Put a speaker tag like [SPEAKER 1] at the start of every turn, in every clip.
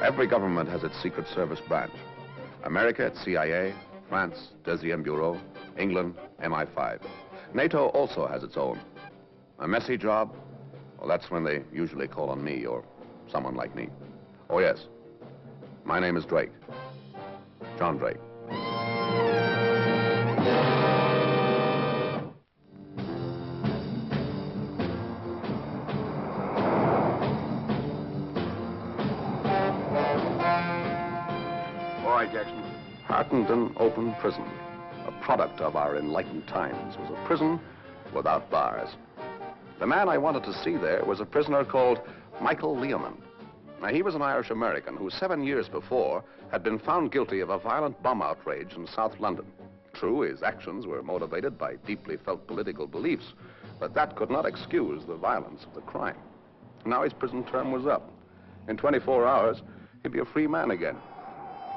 [SPEAKER 1] Every government has its Secret Service branch. America, its CIA, France, Deuxième Bureau, England, MI5. NATO also has its own. A messy job? Well, that's when they usually call on me or someone like me. Oh, yes. My name is Drake. John Drake.
[SPEAKER 2] Jackson.
[SPEAKER 1] Hartenden Open Prison, a product of our enlightened times, was a prison without bars. The man I wanted to see there was a prisoner called Michael Learman. Now, he was an Irish-American who 7 years before had been found guilty of a violent bomb outrage in South London. True, his actions were motivated by deeply felt political beliefs, but that could not excuse the violence of the crime. Now his prison term was up. In 24 hours, he'd be a free man again.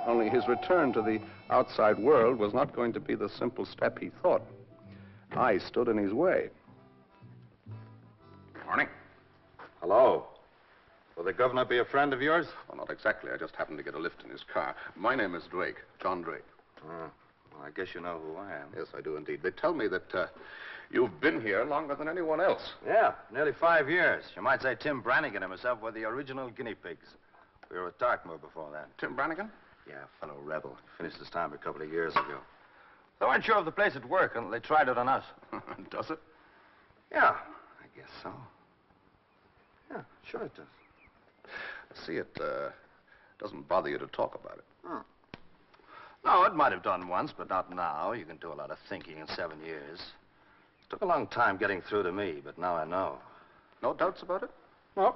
[SPEAKER 1] Only his return to the outside world was not going to be the simple step he thought. I stood in his way.
[SPEAKER 2] Morning. Hello. Will the governor be a friend of yours?
[SPEAKER 1] Well, not exactly. I just happened to get a lift in his car. My name is Drake, John Drake.
[SPEAKER 2] Well, I guess you know who I am.
[SPEAKER 1] Yes, I do indeed. They tell me that you've been here longer than anyone else.
[SPEAKER 2] Yeah, nearly 5 years. You might say Tim Brannigan and myself were the original guinea pigs. We were at Dartmoor before that.
[SPEAKER 1] Tim Brannigan?
[SPEAKER 2] Yeah, fellow rebel. Finished his time a couple of years ago. They weren't sure of the place would work, and they tried it on us.
[SPEAKER 1] Does it?
[SPEAKER 2] Yeah, I guess so. Yeah, sure it does.
[SPEAKER 1] I see it doesn't bother you to talk about it.
[SPEAKER 2] No, it might have done once, but not now. You can do a lot of thinking in 7 years. Took a long time getting through to me, but now I know.
[SPEAKER 1] No doubts about it?
[SPEAKER 2] No.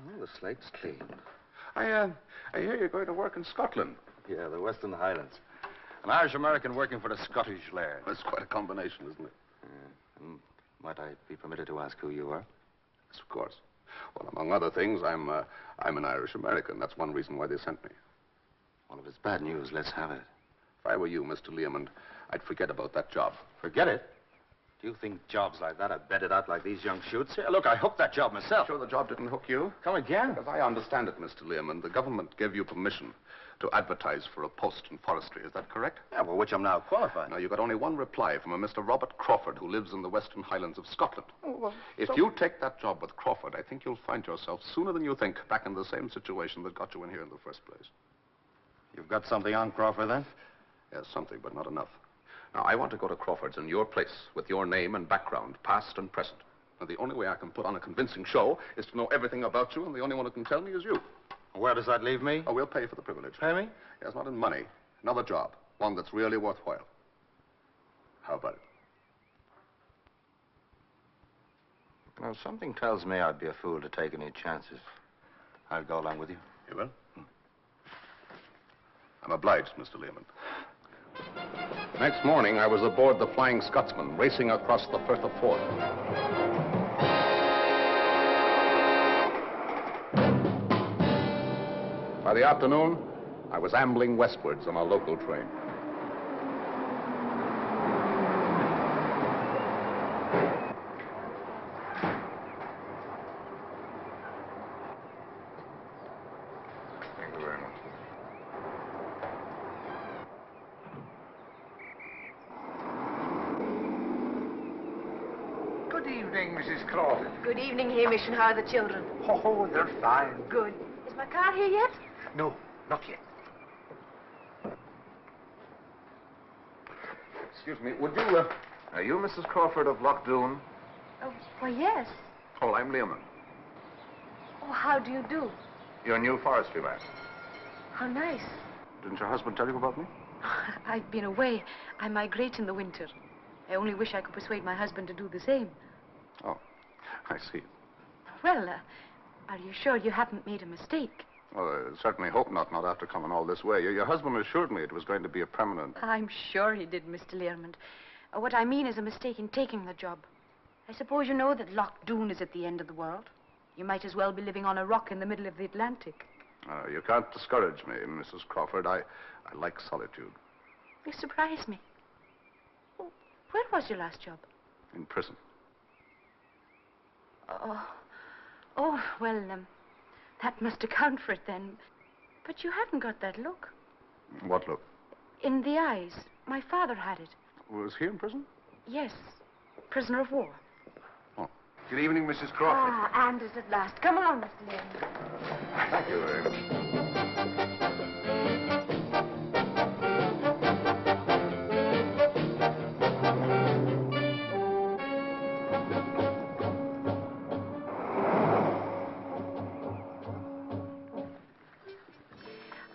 [SPEAKER 2] Well, the slate's clean.
[SPEAKER 1] I hear you're going to work in Scotland.
[SPEAKER 2] Yeah, the Western Highlands. An Irish-American working for the Scottish Laird.
[SPEAKER 1] That's quite a combination, isn't it?
[SPEAKER 2] Might I be permitted to ask who you are?
[SPEAKER 1] Yes, of course. Well, among other things, I'm an Irish-American. That's one reason why they sent me.
[SPEAKER 2] Well, if it's bad news, let's have it.
[SPEAKER 1] If I were you, Mr. Learman, I'd forget about that job.
[SPEAKER 2] Forget it? Do you think jobs like that are bedded out like these young shoots? Here, look, I hooked that job myself.
[SPEAKER 1] Sure the job didn't hook you?
[SPEAKER 2] Come again?
[SPEAKER 1] As I understand it, Mr. Learman, the government gave you permission to advertise for a post in forestry. Is that correct?
[SPEAKER 2] Yeah, well, which I'm now qualified.
[SPEAKER 1] Now, you got only one reply from a Mr. Robert Crawford, who lives in the Western Highlands of Scotland.
[SPEAKER 2] Oh, well,
[SPEAKER 1] if you take that job with Crawford, I think you'll find yourself, sooner than you think, back in the same situation that got you in here in the first place.
[SPEAKER 2] You've got something on Crawford, then?
[SPEAKER 1] Yes, something, but not enough. Now, I want to go to Crawford's in your place, with your name and background, past and present. Now, the only way I can put on a convincing show is to know everything about you, and the only one who can tell me is you.
[SPEAKER 2] Where does that leave me?
[SPEAKER 1] Oh, we'll pay for the privilege.
[SPEAKER 2] Pay me?
[SPEAKER 1] Yes, not in money. Another job. One that's really worthwhile. How about it?
[SPEAKER 2] Well, something tells me I'd be a fool to take any chances. I'll go along with you.
[SPEAKER 1] You will? I'm obliged, Mr. Learman. Next morning, I was aboard the Flying Scotsman, racing across the Firth of Forth. By the afternoon, I was ambling westwards on a local train. Thank you very much.
[SPEAKER 3] Good evening, Mrs. Crawford.
[SPEAKER 4] Good evening, Hamish, and how are the children?
[SPEAKER 3] Oh, they're fine.
[SPEAKER 4] Good. Is my car here yet?
[SPEAKER 3] No, not yet.
[SPEAKER 1] Excuse me, would you, are you Mrs. Crawford of Lochdoon?
[SPEAKER 4] Oh, why, yes.
[SPEAKER 1] Oh, I'm Learman.
[SPEAKER 4] Oh, how do you do?
[SPEAKER 1] Your new forestry man.
[SPEAKER 4] How nice.
[SPEAKER 1] Didn't your husband tell you about me?
[SPEAKER 4] I've been away. I migrate in the winter. I only wish I could persuade my husband to do the same.
[SPEAKER 1] Oh, I see.
[SPEAKER 4] Well, are you sure you haven't made a mistake?
[SPEAKER 1] Well, I certainly hope not after coming all this way. Your husband assured me it was going to be a permanent...
[SPEAKER 4] I'm sure he did, Mr. Learmond. What I mean is a mistake in taking the job. I suppose you know that Loch Doon is at the end of the world. You might as well be living on a rock in the middle of the Atlantic.
[SPEAKER 1] You can't discourage me, Mrs. Crawford. I like solitude.
[SPEAKER 4] You surprise me. Oh, where was your last job?
[SPEAKER 1] In prison.
[SPEAKER 4] Oh, well, that must account for it then. But you haven't got that look.
[SPEAKER 1] What look?
[SPEAKER 4] In the eyes. My father had it.
[SPEAKER 1] Was he in prison?
[SPEAKER 4] Yes. Prisoner of war.
[SPEAKER 1] Oh.
[SPEAKER 3] Good evening, Mrs. Crawford.
[SPEAKER 4] Ah, Anders at last. Come along, Mr. Learmond.
[SPEAKER 1] Thank you very much.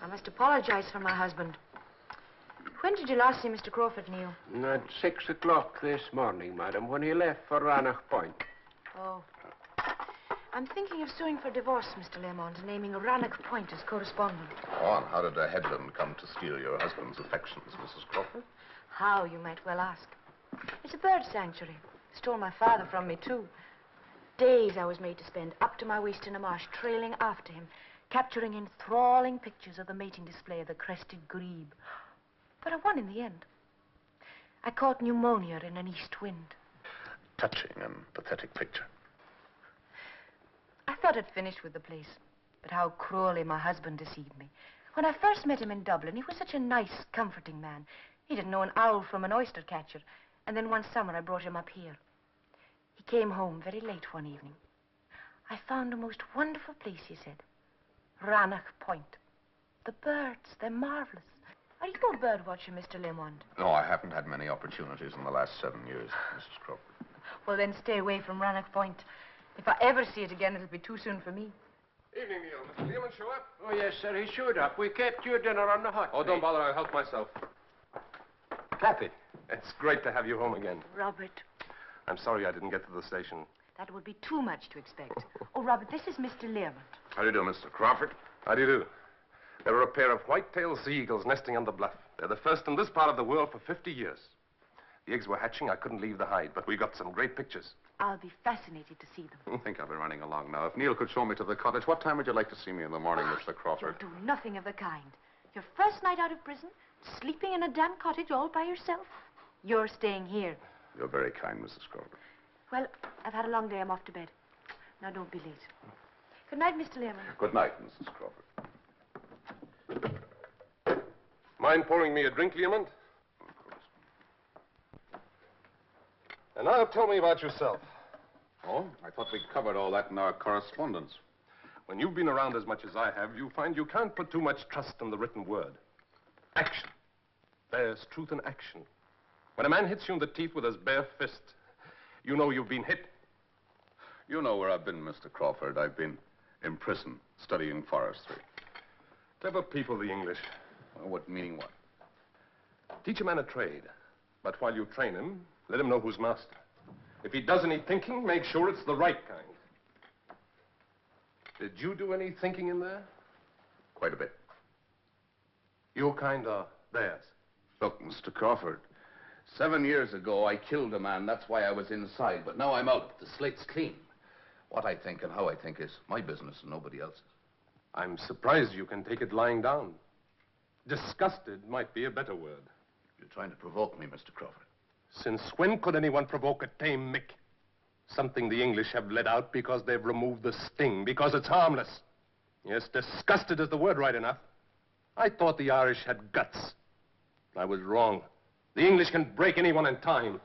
[SPEAKER 4] I must apologize for my husband. When did you last see Mr. Crawford, Neil?
[SPEAKER 5] At 6 o'clock this morning, madam, when he left for Rannoch Point.
[SPEAKER 4] Oh. I'm thinking of suing for divorce, Mr. Lamont, and naming Rannoch Point as correspondent.
[SPEAKER 1] Oh, and how did a headland come to steal your husband's affections, Mrs. Crawford?
[SPEAKER 4] How, you might well ask. It's a bird sanctuary. Stole my father from me, too. Days I was made to spend up to my waist in a marsh, trailing after him, capturing enthralling pictures of the mating display of the crested grebe. But I won in the end. I caught pneumonia in an east wind.
[SPEAKER 1] Touching and pathetic picture.
[SPEAKER 4] I thought I'd finished with the place, but how cruelly my husband deceived me. When I first met him in Dublin, he was such a nice, comforting man. He didn't know an owl from an oyster catcher. And then one summer I brought him up here. He came home very late one evening. I found a most wonderful place, he said. Rannoch Point. The birds, they're marvelous. Are you a bird watcher, Mr. Lamont?
[SPEAKER 1] No, I haven't had many opportunities in the last 7 years, Mrs. Crawford.
[SPEAKER 4] Well, then stay away from Rannoch Point. If I ever see it again, it'll be too soon for me.
[SPEAKER 6] Evening, Neil. Mr. Learmond show up?
[SPEAKER 5] Oh, yes, sir, he showed up. We kept your dinner on the hot
[SPEAKER 6] Oh, don't bother. I'll help myself.
[SPEAKER 5] Clappy.
[SPEAKER 6] It's great to have you home again.
[SPEAKER 4] Robert,
[SPEAKER 6] I'm sorry I didn't get to the station.
[SPEAKER 4] that would be too much to expect. Oh, Robert, this is Mr. Learmont.
[SPEAKER 1] How do you do, Mr. Crawford?
[SPEAKER 6] How do you do? There are a pair of white-tailed sea eagles nesting on the bluff. They're the first in this part of the world for 50 years. The eggs were hatching. I couldn't leave the hide, but we got some great pictures.
[SPEAKER 4] I'll be fascinated to see them.
[SPEAKER 1] I think I'll be running along now. If Neil could show me to the cottage, what time would you like to see me in the morning, Mr. Crawford?
[SPEAKER 4] You'll do nothing of the kind. Your first night out of prison, sleeping in a damp cottage all by yourself. You're staying here.
[SPEAKER 1] You're very kind, Mrs. Crawford.
[SPEAKER 4] Well, I've had a long day. I'm off to bed. Now, don't be late. Good night, Mr. Learmond.
[SPEAKER 1] Good night, Mrs. Crawford.
[SPEAKER 6] Mind pouring me a drink, Learmond? And now tell me about yourself.
[SPEAKER 1] Oh, I thought we'd covered all that in our correspondence.
[SPEAKER 6] When you've been around as much as I have, you find you can't put too much trust in the written word. Action. There's truth in action. When a man hits you in the teeth with his bare fist, you know you've been hit.
[SPEAKER 1] You know where I've been, Mr. Crawford. I've been in prison, studying forestry.
[SPEAKER 6] Clever people, the English.
[SPEAKER 1] What meaning what?
[SPEAKER 6] Teach a man a trade, but while you train him, let him know who's master. If he does any thinking, make sure it's the right kind. Did you do any thinking in there?
[SPEAKER 1] Quite a bit.
[SPEAKER 6] Your kind are theirs.
[SPEAKER 1] Look, Mr. Crawford, 7 years ago I killed a man. That's why I was inside. But now I'm out. The slate's clean. What I think and how I think is my business and nobody else's.
[SPEAKER 6] I'm surprised you can take it lying down. Disgusted might be a better word.
[SPEAKER 1] You're trying to provoke me, Mr. Crawford.
[SPEAKER 6] Since when could anyone provoke a tame Mick? Something the English have let out because they've removed the sting, because it's harmless. Yes, disgusted is the word right enough. I thought the Irish had guts. I was wrong. The English can break anyone in time.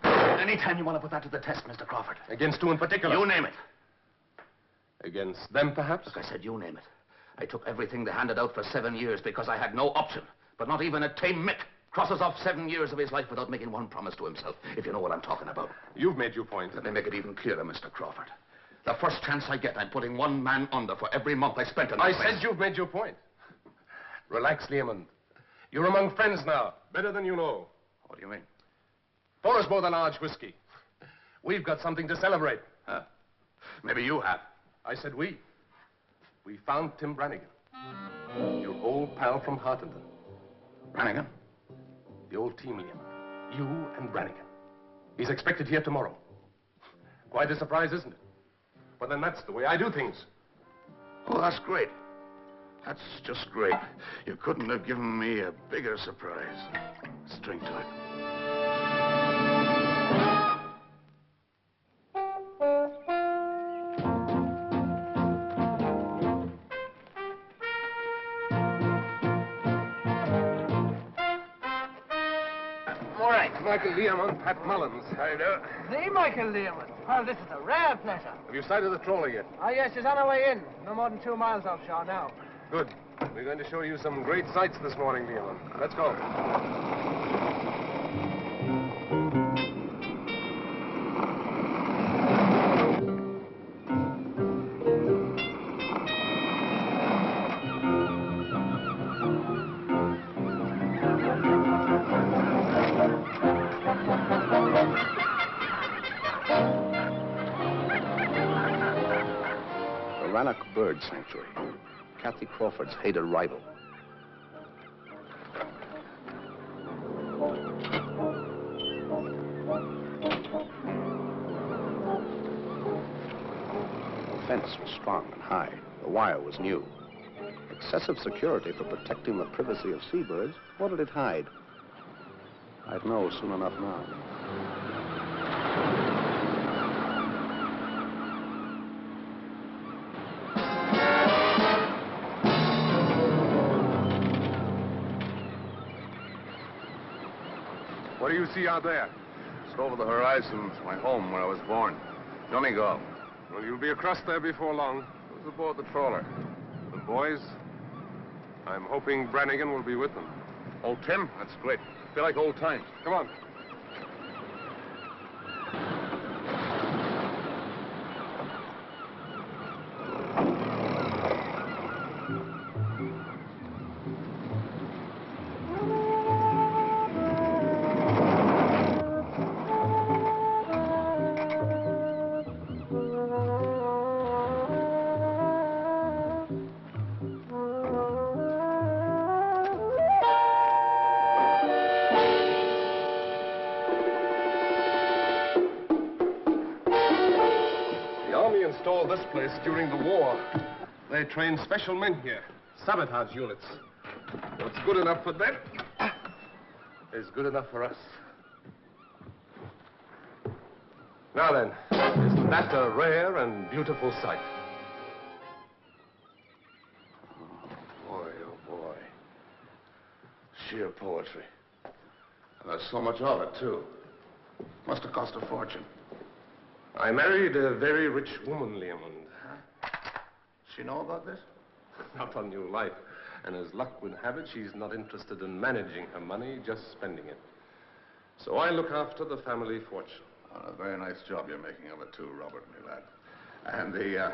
[SPEAKER 2] Anytime you want to put that to the test, Mr. Crawford.
[SPEAKER 6] Against who in particular?
[SPEAKER 2] You name it.
[SPEAKER 6] Against them, perhaps?
[SPEAKER 2] Look, I said you name it. I took everything they handed out for 7 years because I had no option. But not even a tame Mick crosses off 7 years of his life without making one promise to himself, if you know what I'm talking about.
[SPEAKER 6] You've made your point.
[SPEAKER 2] Let me make it even clearer, Mr. Crawford.
[SPEAKER 1] The first chance I get, I'm putting one man under for every month I spent in this
[SPEAKER 6] I
[SPEAKER 1] place.
[SPEAKER 6] said you've made your point. Relax, Learmond. You're among friends now, better than you know.
[SPEAKER 1] What do you mean?
[SPEAKER 6] Pour us both a large whiskey. We've got something to celebrate.
[SPEAKER 1] Huh? Maybe you have.
[SPEAKER 6] I said we. We found Tim Brannigan. Your old pal from Hartington.
[SPEAKER 1] Brannigan?
[SPEAKER 6] The old team, Learmond. You and Brannigan. He's expected here tomorrow. Quite a surprise, isn't it? But then that's the way I do things.
[SPEAKER 1] Oh, that's great. That's just great. You couldn't have given me a bigger surprise. Let's drink to it.
[SPEAKER 3] All right.
[SPEAKER 6] Michael Learmond, Pat Mullins. How do you do?
[SPEAKER 3] The Michael Learmond. Well, this is a rare pleasure.
[SPEAKER 6] Have you sighted the trawler yet?
[SPEAKER 3] Ah, yes, she's on her way in. No more than 2 miles offshore now.
[SPEAKER 6] Good. We're going to show you some great sights this morning, Learmond. Let's go.
[SPEAKER 1] The Rannoch Bird Sanctuary. Kathy Crawford's hated rival. The fence was strong and high. The wire was new. Excessive security for protecting the privacy of seabirds. What did it hide? I'd know soon enough now.
[SPEAKER 6] What do you see out there?
[SPEAKER 1] It's over the horizon. It's my home where I was born. Donegal.
[SPEAKER 6] Well, you'll be across there before long.
[SPEAKER 1] Who's aboard the trawler?
[SPEAKER 6] The boys, I'm hoping Brannigan will be with them.
[SPEAKER 1] Old Tim? That's great. Feel like old times.
[SPEAKER 6] Come on. Installed this place during the war. They trained special men here, sabotage units. What's good enough for them is good enough for us. Now then, isn't that a rare and beautiful sight?
[SPEAKER 1] Oh, boy. Sheer poetry. And there's so much of it, too. Must have cost a fortune.
[SPEAKER 6] I married a very rich woman, Learmond.
[SPEAKER 1] She know about this?
[SPEAKER 6] Not on your life. And as luck would have it, she's not interested in managing her money, just spending it. So I look after the family fortune.
[SPEAKER 1] A very nice job you're making of it, too, Robert, my lad. And the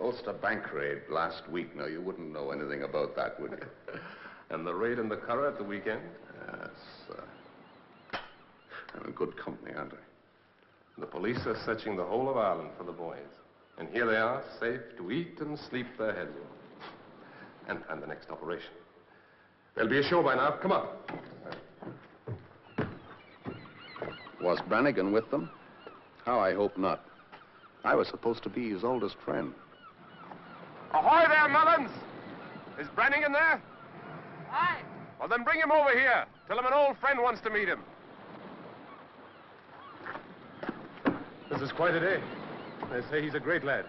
[SPEAKER 1] Ulster Bank raid last week, now, you wouldn't know anything about that, would you?
[SPEAKER 6] And the raid in the Curragh at the weekend?
[SPEAKER 1] Yes. I'm in good company, aren't I?
[SPEAKER 6] The police are searching the whole of Ireland for the boys. And here they are, safe to eat and sleep their heads off. And plan the next operation. There'll be a show by now. Come on.
[SPEAKER 1] Was Brannigan with them? How I hope not. I was supposed to be his oldest friend.
[SPEAKER 6] Ahoy there, Mullins! Is Brannigan there?
[SPEAKER 3] Aye.
[SPEAKER 6] Well, then bring him over here. Tell him an old friend wants to meet him. This is quite a day. They say he's a great lad.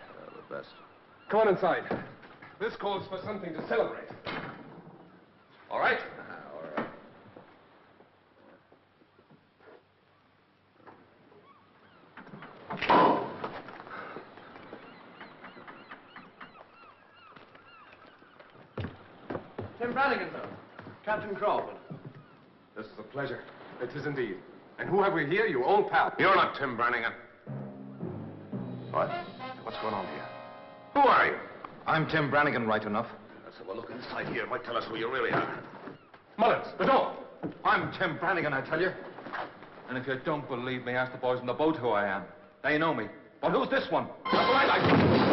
[SPEAKER 1] The best.
[SPEAKER 6] Come on inside. This calls for something to celebrate. All right?
[SPEAKER 1] All right.
[SPEAKER 3] Tim Brannigan, sir. Captain Crawford.
[SPEAKER 6] This is a pleasure. It is indeed. And who have we here? Your old pal.
[SPEAKER 1] You're not Tim Brannigan.
[SPEAKER 6] What?
[SPEAKER 1] What's going on here?
[SPEAKER 2] Who are you? I'm Tim Brannigan, right enough.
[SPEAKER 1] Let's have a look inside here. It might tell us who you really are.
[SPEAKER 2] Mullins, the door. I'm Tim Brannigan, I tell you. And if you don't believe me, ask the boys in the boat who I am. They know me. But who's this one? That's what I'd like to...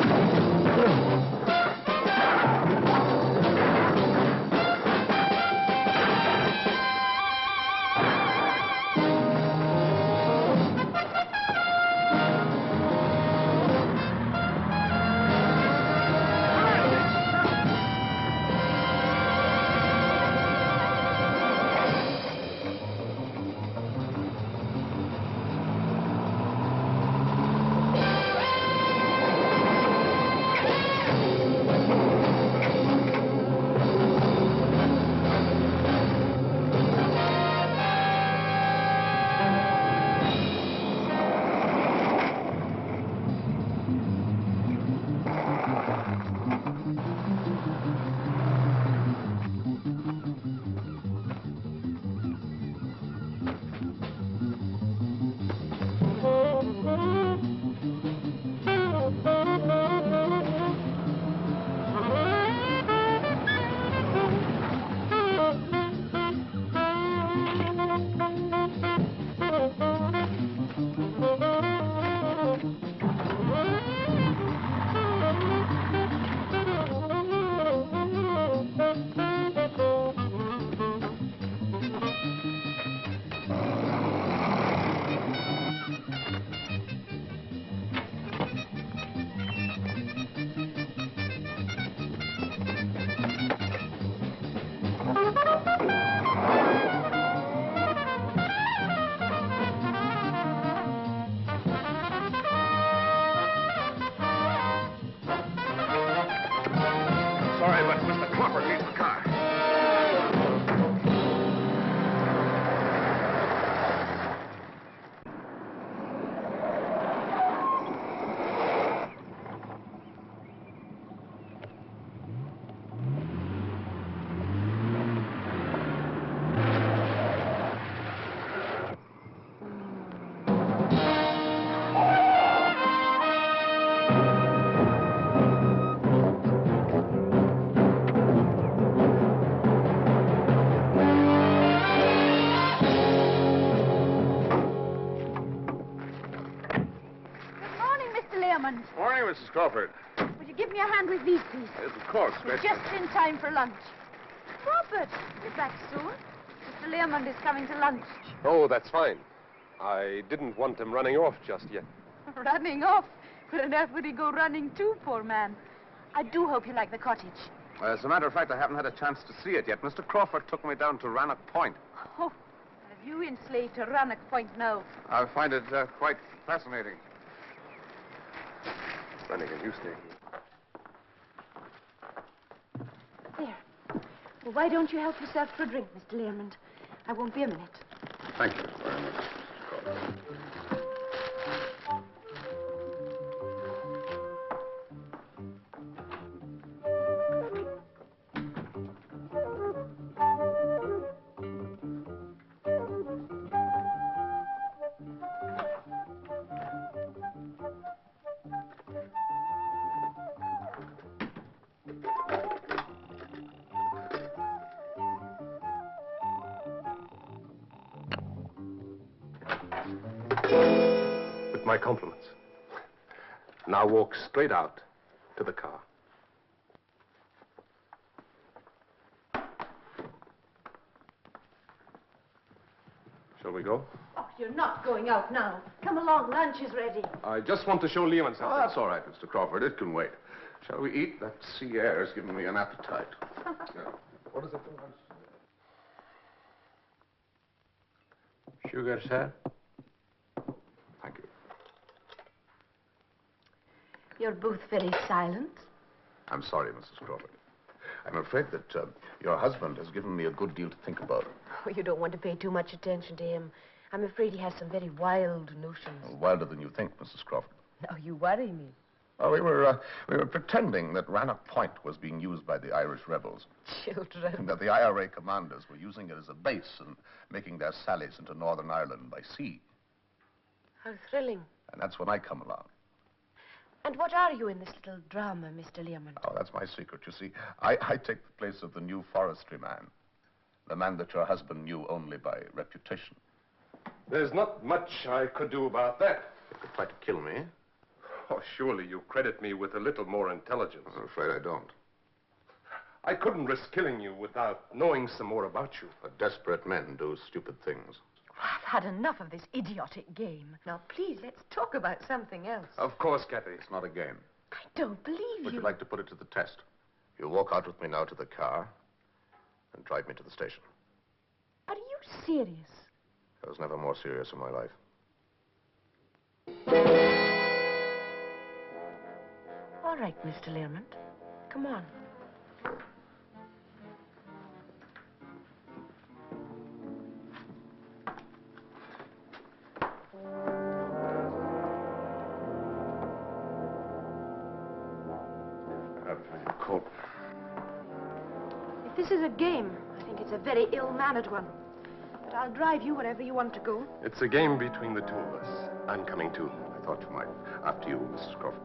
[SPEAKER 1] Sorry, but Mr. Crawford needs the car.
[SPEAKER 7] Morning, Mrs. Crawford.
[SPEAKER 8] Would you give me a hand with these, please?
[SPEAKER 7] Yes, of course.
[SPEAKER 8] We're just in time for lunch. Robert, you're back soon. Mr. Learmond is coming to lunch.
[SPEAKER 6] Oh, that's fine. I didn't want him running off just yet.
[SPEAKER 8] Running off? Where on earth would he go running to, poor man? I do hope you like the cottage.
[SPEAKER 1] As a matter of fact, I haven't had a chance to see it yet. Mr. Crawford took me down to Rannoch Point.
[SPEAKER 8] Oh, have you enslaved to Rannoch Point now?
[SPEAKER 1] I find it quite fascinating.
[SPEAKER 6] Brannigan, you stay here.
[SPEAKER 8] There. Well, why don't you help yourself to a drink, Mr. Learmond? I won't be a minute.
[SPEAKER 1] Thank you very much, Mrs. Crawford.
[SPEAKER 6] With my compliments. Now walk straight out to the car. Shall we go?
[SPEAKER 8] Oh, you're not going out now. Come along, lunch is ready.
[SPEAKER 6] I just want to show Lehman something.
[SPEAKER 1] Oh, that's all right, Mr. Crawford. It can wait. Shall we eat? That sea air has given me an appetite.
[SPEAKER 6] What is it for lunch?
[SPEAKER 5] Sugar, sir?
[SPEAKER 1] Thank you.
[SPEAKER 4] You're both very silent.
[SPEAKER 1] I'm sorry, Mrs. Crawford. I'm afraid that your husband has given me a good deal to think about.
[SPEAKER 4] Oh, you don't want to pay too much attention to him. I'm afraid he has some very wild notions.
[SPEAKER 1] Wilder than you think, Mrs. Crawford.
[SPEAKER 4] Now, you worry me.
[SPEAKER 1] Well, we were pretending that Rannoch Point was being used by the Irish rebels.
[SPEAKER 4] Children.
[SPEAKER 1] And that the IRA commanders were using it as a base and making their sallies into Northern Ireland by sea.
[SPEAKER 4] How thrilling.
[SPEAKER 1] And that's when I come along.
[SPEAKER 4] And what are you in this little drama, Mr. Learmont?
[SPEAKER 1] Oh, that's my secret, you see. I take the place of the new forestry man. The man that your husband knew only by reputation.
[SPEAKER 6] There's not much I could do about that.
[SPEAKER 1] You could try to kill me.
[SPEAKER 6] Oh, surely you credit me with a little more intelligence.
[SPEAKER 1] I'm afraid I don't.
[SPEAKER 6] I couldn't risk killing you without knowing some more about you.
[SPEAKER 1] But desperate men do stupid things.
[SPEAKER 4] I've had enough of this idiotic game. Now, please, let's talk about something else.
[SPEAKER 6] Of course, Kathy.
[SPEAKER 1] It's not a game.
[SPEAKER 4] I don't believe
[SPEAKER 1] Would
[SPEAKER 4] you.
[SPEAKER 1] you like to put it to the test? You walk out with me now to the car and drive me to the station.
[SPEAKER 4] Are you serious?
[SPEAKER 1] I was never more serious in my life.
[SPEAKER 4] All right, Mr. Learmont. Come on.
[SPEAKER 1] Coat.
[SPEAKER 4] If this is a game, I think it's a very ill-mannered one. But I'll drive you wherever you want to go.
[SPEAKER 6] It's a game between the two of us. I'm coming too.
[SPEAKER 1] I thought you might. After you, Mrs. Crawford.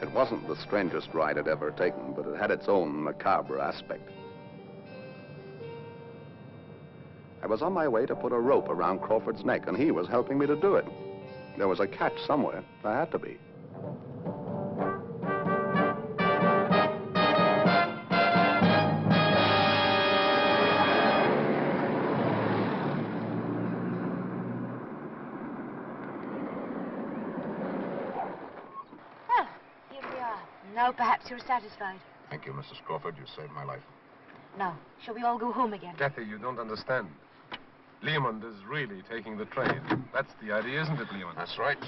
[SPEAKER 1] It wasn't the strangest ride I'd ever taken, but it had its own macabre aspect. I was on my way to put a rope around Crawford's neck, and he was helping me to do it. There was a catch somewhere. There had to be.
[SPEAKER 4] Well, here we are. Now perhaps you're satisfied.
[SPEAKER 1] Thank you, Mrs. Crawford. You saved my life.
[SPEAKER 4] Now, shall we all go home again?
[SPEAKER 6] Kathy, you don't understand. Learmont is really taking the trade. That's the idea, isn't it, Learmont?
[SPEAKER 1] That's right.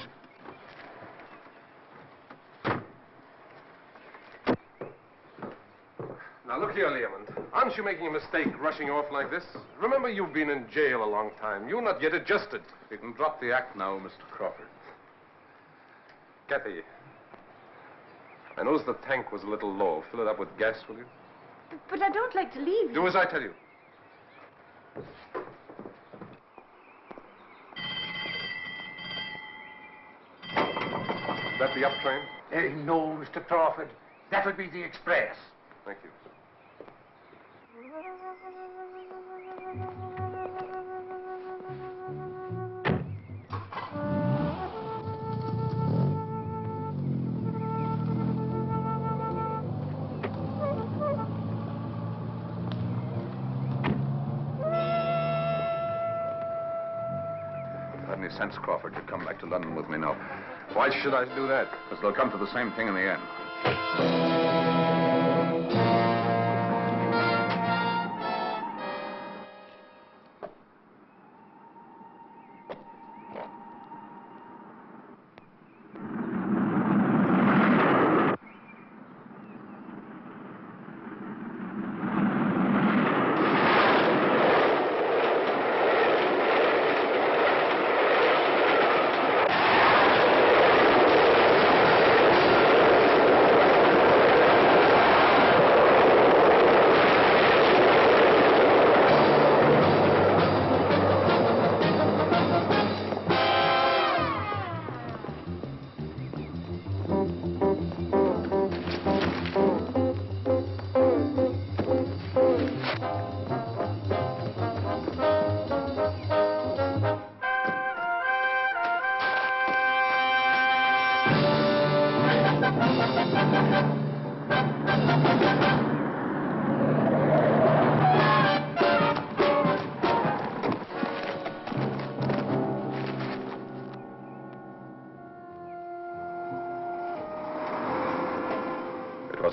[SPEAKER 6] Now, look here, Learmont. Aren't you making a mistake rushing off like this? Remember, you've been in jail a long time. You're not yet adjusted.
[SPEAKER 2] You can drop the act now, Mr. Crawford.
[SPEAKER 6] Kathy, I noticed the tank was a little low. Fill it up with gas, will you?
[SPEAKER 4] But I don't like to leave you.
[SPEAKER 6] Do as I tell you. Is that the up train?
[SPEAKER 3] No, Mr. Crawford. That'll be the express.
[SPEAKER 6] Thank you.
[SPEAKER 1] Any sense, Crawford, you come back to London with me now.
[SPEAKER 6] Why should I do that?
[SPEAKER 1] Because they'll come to the same thing in the end.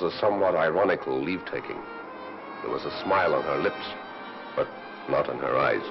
[SPEAKER 1] was a somewhat ironical leave-taking. There was a smile on her lips, but not in her eyes.